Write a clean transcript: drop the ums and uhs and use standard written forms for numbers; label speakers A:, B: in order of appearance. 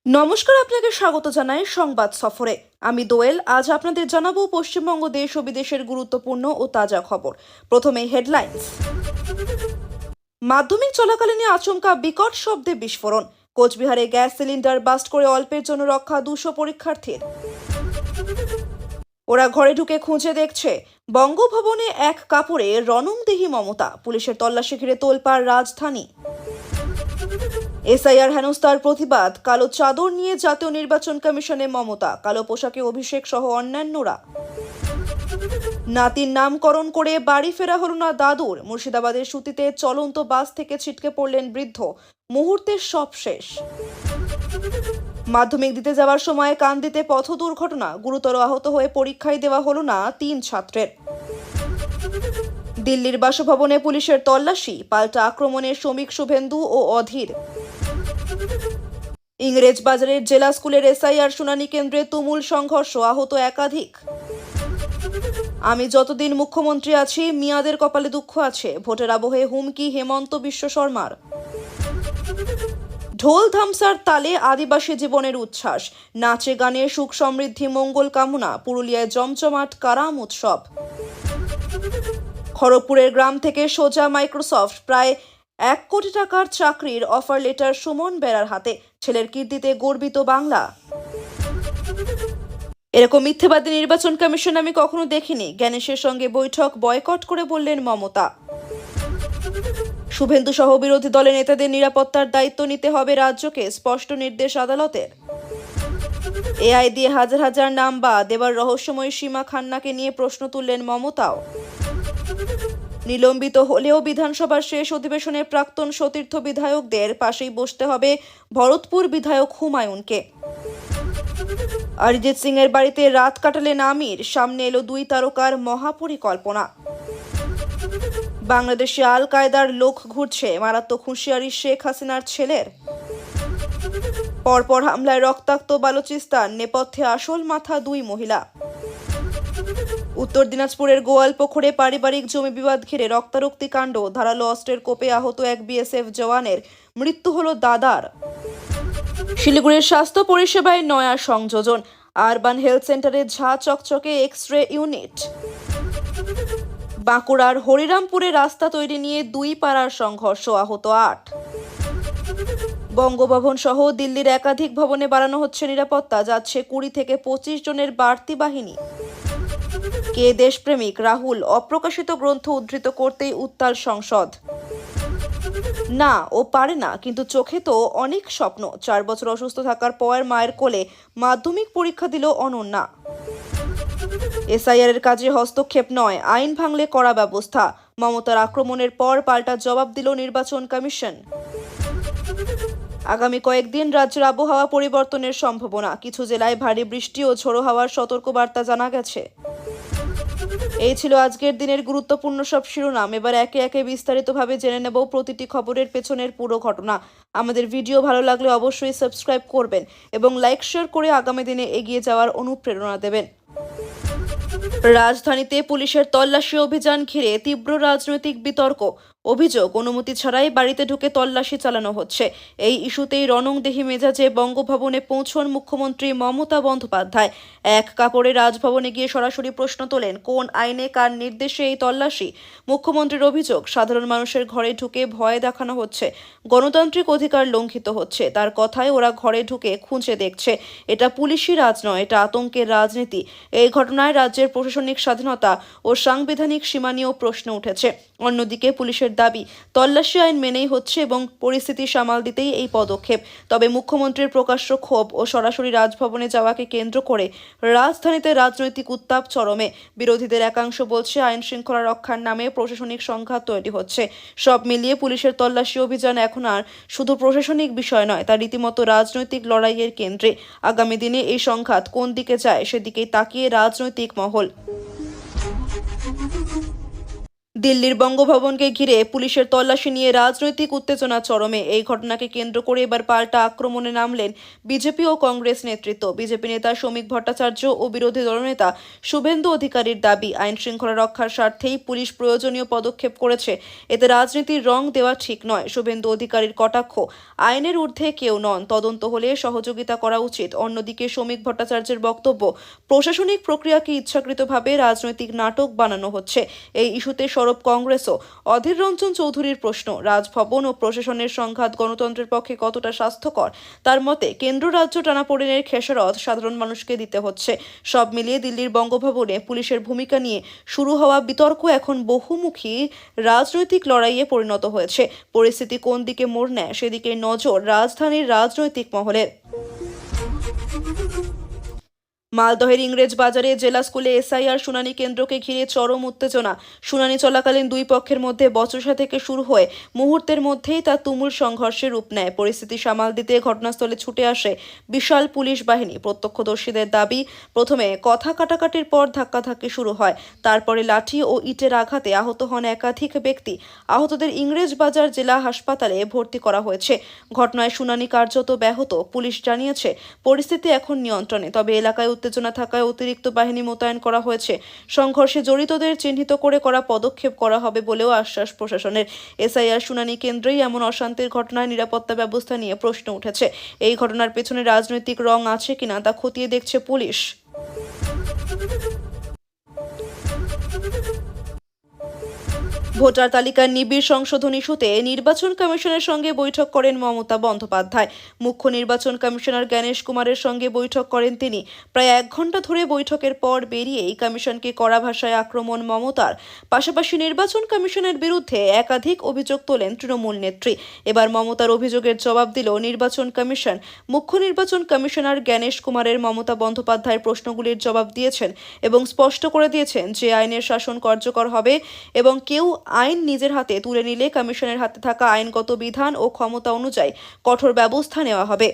A: নমস্কার, আপনাকে স্বাগত জানাই সংবাদ সফরে। আমি দোয়েল। আজ আপনাদের জানাবো পশ্চিমবঙ্গ দেশ ও বিদেশের গুরুত্বপূর্ণ ও তাজা খবর। প্রথমে হেডলাইন্স। মাধ্যমিক চলাকালীন আচমকা বিকট শব্দে বিস্ফোরণ। কোচবিহারে গ্যাস সিলিন্ডার বাস্ট করে অল্পের জন্য রক্ষা 200 পরীক্ষার্থীর। ওরা ঘরে ঢুকে খুঁজে দেখছে। বঙ্গভবনে এক কাপড়ে রণংদেহী মমতা। পুলিশের তল্লাশি ঘিরে তোলপাড় রাজধানী। এসআইআর হেনস্থার প্রতিবাদ। কালো চাদর নিয়ে জাতীয় নির্বাচন কমিশনে মমতা। কালো পোশাকে অভিষেক সহ অন্যান্যরা। নাতির নামকরণ করে বাড়ি ফেরা হলো না দাদুর। মুর্শিদাবাদের সুতিতে চলন্ত বাস থেকে ছিটকে পড়লেন বৃদ্ধ। মুহূর্তে সব শেষ। মাধ্যমিক দিতে যাওয়ার সময় কান্দিতে পথ দুর্ঘটনা। গুরুতর আহত হয়ে পরীক্ষায় দেওয়া হলো না 3 ছাত্রের। দিল্লির বাসভবনে পুলিশের তল্লাশি। পাল্টা আক্রমণে শ্রমিক শুভেন্দু ও অধীর। ইংরেজবাজারের জেলা স্কুলের এসআইআর শুনানি কেন্দ্রে তুমুল সংঘর্ষ। আহত একাধিক। আমি যতদিন মুখ্যমন্ত্রী আছি মিয়াদের কপালে দুঃখ আছে। ভোটের আবহে হুমকি হেমন্ত বিশ্ব শর্মার। ঢোল ধামসার তালে আদিবাসী জীবনের উচ্ছ্বাস। নাচে গানে সুখ সমৃদ্ধি মঙ্গল কামনা। পুরুলিয়ায় জমজমাট কারাম উৎসব। খড়গপুরের গ্রাম থেকে সোজা মাইক্রোসফট। প্রায় 1 কোটি টাকার চাকরির অফার লেটার সুমন বেরার হাতে। ছেলের কীর্তিতে গর্বিত বাংলা। এরকম মিথ্যেবাদী নির্বাচন কমিশন আমি কখনো দেখিনি। জ্ঞানেশের সঙ্গে বৈঠক বয়কট করে বললেন মমতা। শুভেন্দু সহ বিরোধী দলের নেতাদের নিরাপত্তার দায়িত্ব নিতে হবে রাজ্যকে, স্পষ্ট নির্দেশ আদালতের। এআই দিয়ে হাজার হাজার নাম বাদ দেবার রহস্যময় সীমা খান্নাকে নিয়ে প্রশ্ন তুললেন মমতাও। নিলম্বিত হলেও বিধানসভার শেষ অধিবেশনের প্রাক্তন সতীর্থ বিধায়কদের পাশেই বসতে হবে ভরতপুর বিধায়ক হুমায়ুনকে। অরিজিৎ সিং এর বাড়িতে রাত কাটালেন আমির। সামনে এলো 2 তারকার মহাপরিকল্পনা। বাংলাদেশে আল কায়দার লোক ঘুরছে। মারাত্মক হুঁশিয়ারি শেখ হাসিনার ছেলের। পরপর হামলায় রক্তাক্ত বালুচিস্তান। নেপথ্যে আসল মাথা 2 মহিলা। উত্তর দিনাজপুরের গোয়ালপুকুরে পারিবারিক জমি বিবাদ ঘিরে রক্তারক্তি কাণ্ড। ধারালো অস্ত্রের কোপে আহত এক বিএসএফ জওয়ানের। মৃত্যু হলো দাদার। শিলিগুড়ির স্বাস্থ্য পরিষেবায় নয়া সংযোজন। আরবান হেলথ সেন্টারে ঝা চকচকে এক্স-রে ইউনিট। বাঁকুড়ার হরিরামপুরে রাস্তা তৈরি নিয়ে 2 পাড়ার সংঘর্ষ। আহত 8। বঙ্গভবন সহ দিল্লির একাধিক ভবনে বাড়ানো হচ্ছে নিরাপত্তা। যাচ্ছে 20 থেকে 25 জনের বাড়তি বাহিনী। কে দেশপ্রেমিক রাহুল? অপ্রকাশিত গ্রন্থ উদ্ধৃত করতেই উত্তাল সংসদ। না, ও পারে না, কিন্তু চোখে তো অনেক স্বপ্ন। 4 বছর অসুস্থ থাকার পর মায়ের কোলে মাধ্যমিক পরীক্ষা দিল অনন্যা। এসআইআর এর কাজে হস্তক্ষেপ নয়, আইন ভাঙলে কড়া ব্যবস্থা। মমতার আক্রমণের পর পাল্টা জবাব দিল নির্বাচন কমিশন। আগামী কয়েকদিন রাজ্যের আবহাওয়া পরিবর্তনের সম্ভাবনা। কিছু জেলায় ভারী বৃষ্টি ও ঝোড়ো হাওয়ার সতর্কবার্তা জানা গেছে। এই ছিল আজকের দিনের গুরুত্বপূর্ণ সব শিরোনাম। এবার একে একে বিস্তারিতভাবে জেনে নেব প্রতিটি খবরের পেছনের পুরো ঘটনা। আমাদের ভিডিও ভালো লাগলে অবশ্যই সাবস্ক্রাইব করবেন এবং লাইক শেয়ার করে আগামী দিনে এগিয়ে যাওয়ার অনুপ্রেরণা দেবেন। রাজধানীতে পুলিশের তল্লাশি অভিযান ঘিরে তীব্র রাজনৈতিক বিতর্ক। অভিযোগ, অনুমতি ছাড়াই বাড়িতে ঢুকে তল্লাশি চালানো হচ্ছে। এই ইস্যুতেই রণংদেহী মেজাজে বঙ্গভবনে পৌঁছন মুখ্যমন্ত্রী মমতা বন্দ্যোপাধ্যায়। এক কাপড়ে রাজভবনে গিয়ে সরাসরি প্রশ্ন তোলেন, কোন আইনে কার নির্দেশে এই তল্লাশি? মুখ্যমন্ত্রীর অভিযোগ, সাধারণ মানুষের ঘরে ঢুকে ভয় দেখানো হচ্ছে, গণতান্ত্রিক অধিকার লঙ্ঘিত হচ্ছে। তার কথায় ওরা ঘরে ঢুকে খুঁজে দেখছে। এটা পুলিশি রাজ নয়, এটা আতঙ্কের রাজনীতি। এই ঘটনায় রাজ্যের প্রশাসনিক স্বাধীনতা ও সাংবিধানিক সীমা নিয়েও প্রশ্ন উঠেছে। অন্যদিকে পুলিশের দাবি, তল্লাশি আইন মেনেই হচ্ছে এবং পরিস্থিতি সামাল দিতেই এই পদক্ষেপ। তবে মুখ্যমন্ত্রীর প্রকাশ্য ক্ষোভ ও সরাসরি রাজভবনে যাওয়াকে কেন্দ্র করে রাজধানীতে রাজনৈতিক উত্তাপ চরমে। বিরোধীদের একাংশ বলছে, আইন শৃঙ্খলা রক্ষার নামে প্রশাসনিক সংঘাত তৈরি হচ্ছে। সব মিলিয়ে পুলিশের তল্লাশি অভিযান এখন আর শুধু প্রশাসনিক বিষয় নয়, তা রীতিমতো রাজনৈতিক লড়াইয়ের কেন্দ্রে। আগামী দিনে এই সংঘাত কোন দিকে যায় সেদিকেই তাকিয়ে রাজনৈতিক মহল। দিল্লির বঙ্গভবনকে ঘিরে পুলিশের তল্লাশি নিয়ে রাজনৈতিক উত্তেজনা চরমে। এই ঘটনাকে কেন্দ্র করে এবার পাল্টা আক্রমণে নামলেন বিজেপি ও কংগ্রেস নেতৃত্ব। বিজেপি নেতা শ্রমিক ভট্টাচার্য ও বিরোধী দলনেতা শুভেন্দু অধিকারীর দাবি, আইন শৃঙ্খলা রক্ষার স্বার্থেই পুলিশ প্রয়োজনীয় পদক্ষেপ করেছে, এতে রাজনীতির রং দেওয়া ঠিক নয়। শুভেন্দু অধিকারীর কটাক্ষ, আইনের ঊর্ধ্বে কেউ নন, তদন্ত হলে সহযোগিতা করা উচিত। অন্যদিকে শ্রমিক ভট্টাচার্যের বক্তব্য, প্রশাসনিক প্রক্রিয়াকে ইচ্ছাকৃতভাবে রাজনৈতিক নাটক বানানো হচ্ছে। এই ইস্যুতে সরব কংগ্রেসও। অধীর রঞ্জন চৌধুরীর প্রশ্ন, রাজভবন ও প্রশাসনের সংঘাত গণতন্ত্রের পক্ষে কতটা স্বাস্থ্যকর? তার মতে, কেন্দ্র রাজ্য টানাপোড়েনের খেসারত সাধারণ মানুষকে দিতে হচ্ছে। সব মিলিয়ে দিল্লির বঙ্গভবনে পুলিশের ভূমিকা নিয়ে শুরু হওয়া বিতর্ক এখন বহুমুখী রাজনৈতিক লড়াইয়ে পরিণত হয়েছে। পরিস্থিতি কোন দিকে মোড় নেয় সেদিকে নজর রাজধানীর রাজনৈতিক মহলের। মালদহের ইংরেজ বাজারে জেলা স্কুলে এসআইআর শুনানি কেন্দ্রকে ঘিরে চরম উত্তেজনা। শুনানি চলাকালীন দুই পক্ষের মধ্যে বচসা থেকে শুরু হয়ে মুহূর্তের মধ্যেই তা তুমুল সংঘর্ষে রূপ নেয়। পরিস্থিতি সামাল দিতে ঘটনাস্থলে ছুটে আসে বিশাল পুলিশ বাহিনী। প্রত্যক্ষদর্শীদের দাবি, প্রথমে কথা কাটাকাটির পর ধাক্কাধাক্কি শুরু হয়, তারপরে লাঠি ও ইটের আঘাতে আহত হন একাধিক ব্যক্তি। আহতদের ইংরেজ বাজার জেলা হাসপাতালে ভর্তি করা হয়েছে। ঘটনায় শুনানি কার্যত ব্যাহত। পুলিশ জানিয়েছে পরিস্থিতি এখন নিয়ন্ত্রণে, তবে এলাকায় উত্তেজনা থাকায় অতিরিক্ত বাহিনী মোতায়েন করা হয়েছে। সংঘর্ষে জড়িতদের চিহ্নিত করে করা পদক্ষেপ করা হবে বলেও আশ্বাস প্রশাসনের। এসআইআর শুনানি কেন্দ্রেই এমন অশান্তির ঘটনায় নিরাপত্তা ব্যবস্থা নিয়ে প্রশ্ন উঠেছে। এই ঘটনার পেছনে রাজনৈতিক রং আছে কিনা তা খতিয়ে দেখছে পুলিশ। ভোটার তালিকার নিবিড় সংশোধন ইস্যুতে নির্বাচন কমিশনের সঙ্গে বৈঠক করেন মমতা বন্দ্যোপাধ্যায়। মুখ্য নির্বাচন কমিশনার জ্ঞানেশ কুমারের সঙ্গে বৈঠক করেন তিনি। প্রায় 1 ঘন্টা ধরে বৈঠকের পর বেরিয়েই কমিশনকে কড়া ভাষায় আক্রমণ মমতার। পাশাপাশি নির্বাচন কমিশনের বিরুদ্ধে একাধিক অভিযোগ তোলেন তৃণমূল নেত্রী। এবার মমতার অভিযোগের জবাব দিল নির্বাচন কমিশন। মুখ্য নির্বাচন কমিশনার জ্ঞানেশ কুমারের মমতা বন্দ্যোপাধ্যায়ের প্রশ্নগুলির জবাব দিয়েছেন এবং স্পষ্ট করে দিয়েছেন যে আইনের শাসন কার্যকর হবে এবং কেউ আইন নিজের হাতে তুলে নিলে কমিশনের হাতে থাকা আইনগত বিধান ও ক্ষমতা অনুযায়ী কঠোর ব্যবস্থা নেওয়া হবে।